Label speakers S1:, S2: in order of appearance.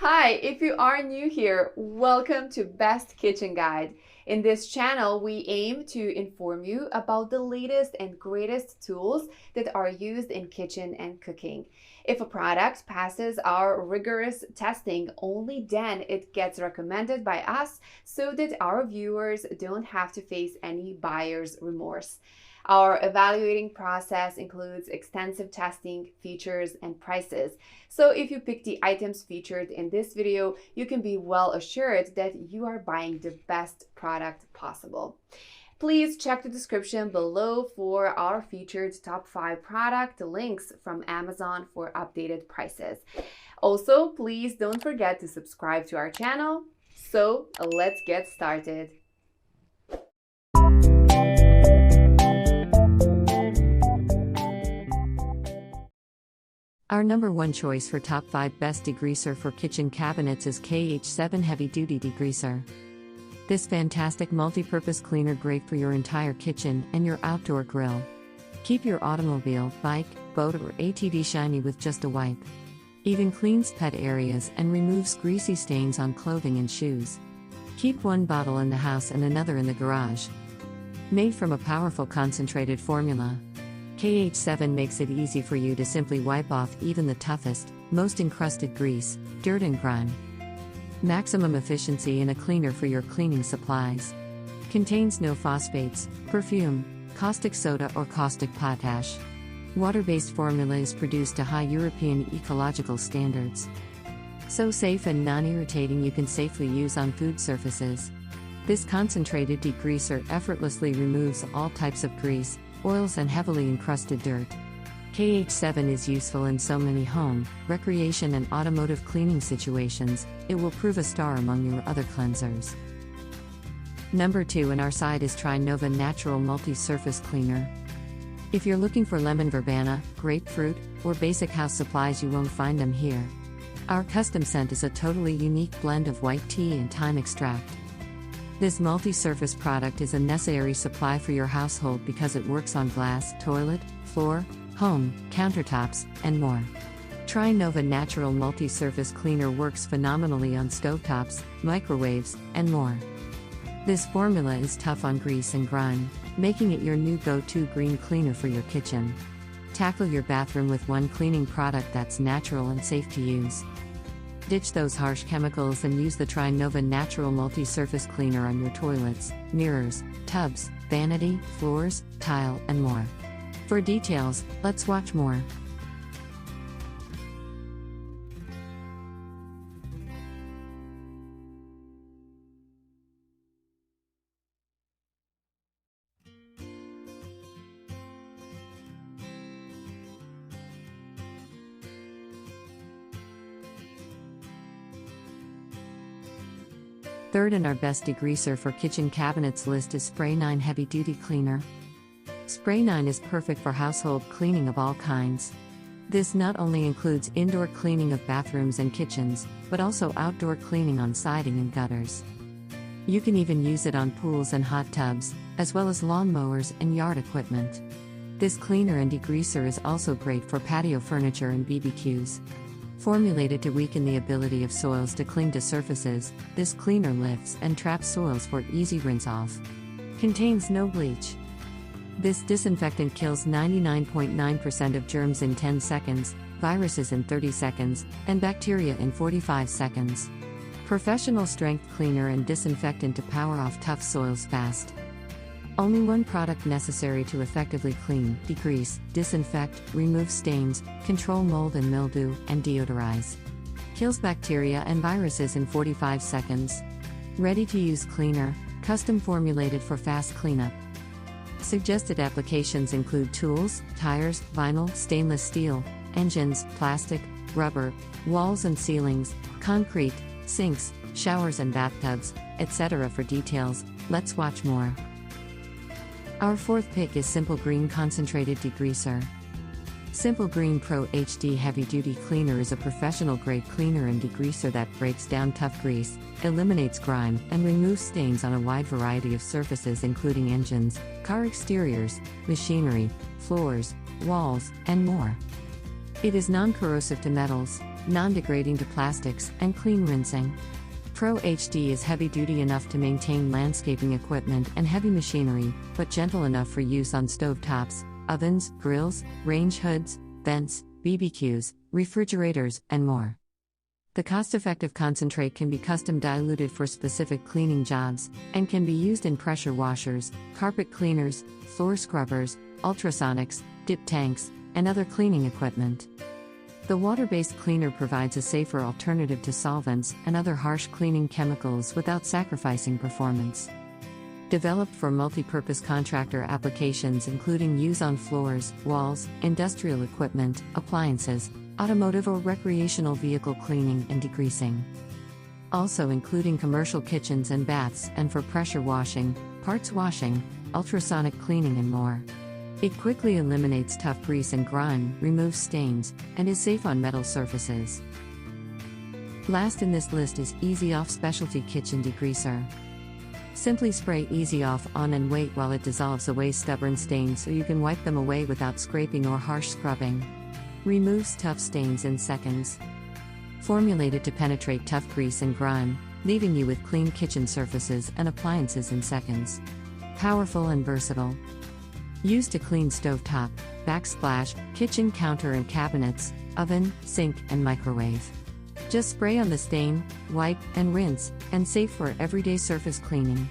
S1: Hi, if you are new here, welcome to Best Kitchen Guide. In this channel, we aim to inform you about the latest and greatest tools that are used in kitchen and cooking. If a product passes our rigorous testing, only then it gets recommended by us so that our viewers don't have to face any buyer's remorse. Our evaluating process includes extensive testing, features, and prices. So if you pick the items featured in this video, you can be well assured that you are buying the best product possible. Please check the description below for our featured top 5 product links from Amazon for updated prices. Also, please don't forget to subscribe to our channel. So let's get started.
S2: Our number one choice for top 5 best degreaser for kitchen cabinets is KH7 Heavy Duty Degreaser. This fantastic multi-purpose cleaner great for your entire kitchen and your outdoor grill. Keep your automobile, bike, boat or ATV shiny with just a wipe. Even cleans pet areas and removes greasy stains on clothing and shoes. Keep one bottle in the house and another in the garage. Made from a powerful concentrated formula, KH7 makes it easy for you to simply wipe off even the toughest, most encrusted grease, dirt and grime. Maximum efficiency in a cleaner for your cleaning supplies. Contains no phosphates, perfume, caustic soda or caustic potash. Water-based formula is produced to high European ecological standards. So safe and non-irritating you can safely use on food surfaces. This concentrated degreaser effortlessly removes all types of grease, oils and heavily encrusted dirt. KH7 is useful in so many home, recreation and automotive cleaning situations, it will prove a star among your other cleansers. Number 2 in our side is Trinova Natural Multi-Surface Cleaner. If you're looking for lemon verbena, grapefruit, or basic house supplies, you won't find them here. Our custom scent is a totally unique blend of white tea and thyme extract. This multi-surface product is a necessary supply for your household because it works on glass, toilet, floor, home, countertops, and more. Trinova Natural Multi-Surface Cleaner works phenomenally on stovetops, microwaves, and more. This formula is tough on grease and grime, making it your new go-to green cleaner for your kitchen. Tackle your bathroom with one cleaning product that's natural and safe to use. Ditch those harsh chemicals and use the Trinova Natural Multi-Surface Cleaner on your toilets, mirrors, tubs, vanity, floors, tile, and more. For details, let's watch more. Third in our best degreaser for kitchen cabinets list is Spray 9 Heavy Duty Cleaner. Spray 9 is perfect for household cleaning of all kinds. This not only includes indoor cleaning of bathrooms and kitchens, but also outdoor cleaning on siding and gutters. You can even use it on pools and hot tubs, as well as lawn mowers and yard equipment. This cleaner and degreaser is also great for patio furniture and BBQs. Formulated to weaken the ability of soils to cling to surfaces, this cleaner lifts and traps soils for easy rinse-off. Contains no bleach. This disinfectant kills 99.9% of germs in 10 seconds, viruses in 30 seconds, and bacteria in 45 seconds. Professional strength cleaner and disinfectant to power off tough soils fast. Only one product necessary to effectively clean, degrease, disinfect, remove stains, control mold and mildew, and deodorize. Kills bacteria and viruses in 45 seconds. Ready to use cleaner, custom formulated for fast cleanup. Suggested applications include tools, tires, vinyl, stainless steel, engines, plastic, rubber, walls and ceilings, concrete, sinks, showers and bathtubs, etc. For details, let's watch more. Our fourth pick is Simple Green Concentrated Degreaser. Simple Green Pro HD Heavy Duty Cleaner is a professional grade cleaner and degreaser that breaks down tough grease, eliminates grime, and removes stains on a wide variety of surfaces including engines, car exteriors, machinery, floors, walls, and more. It is non-corrosive to metals, non-degrading to plastics, and clean rinsing. Pro HD is heavy-duty enough to maintain landscaping equipment and heavy machinery, but gentle enough for use on stovetops, ovens, grills, range hoods, vents, BBQs, refrigerators, and more. The cost-effective concentrate can be custom diluted for specific cleaning jobs, and can be used in pressure washers, carpet cleaners, floor scrubbers, ultrasonics, dip tanks, and other cleaning equipment. The water-based cleaner provides a safer alternative to solvents and other harsh cleaning chemicals without sacrificing performance. Developed for multi-purpose contractor applications including use on floors, walls, industrial equipment, appliances, automotive or recreational vehicle cleaning and degreasing. Also including commercial kitchens and baths and for pressure washing, parts washing, ultrasonic cleaning and more. It quickly eliminates tough grease and grime, removes stains, and is safe on metal surfaces. Last in this list is Easy Off Specialty Kitchen Degreaser. Simply spray Easy Off on and wait while it dissolves away stubborn stains so you can wipe them away without scraping or harsh scrubbing. Removes tough stains in seconds. Formulated to penetrate tough grease and grime, leaving you with clean kitchen surfaces and appliances in seconds. Powerful and versatile. Used to clean stovetop, backsplash, kitchen counter and cabinets, oven, sink, and microwave. Just spray on the stain, wipe, and rinse, and safe for everyday surface cleaning.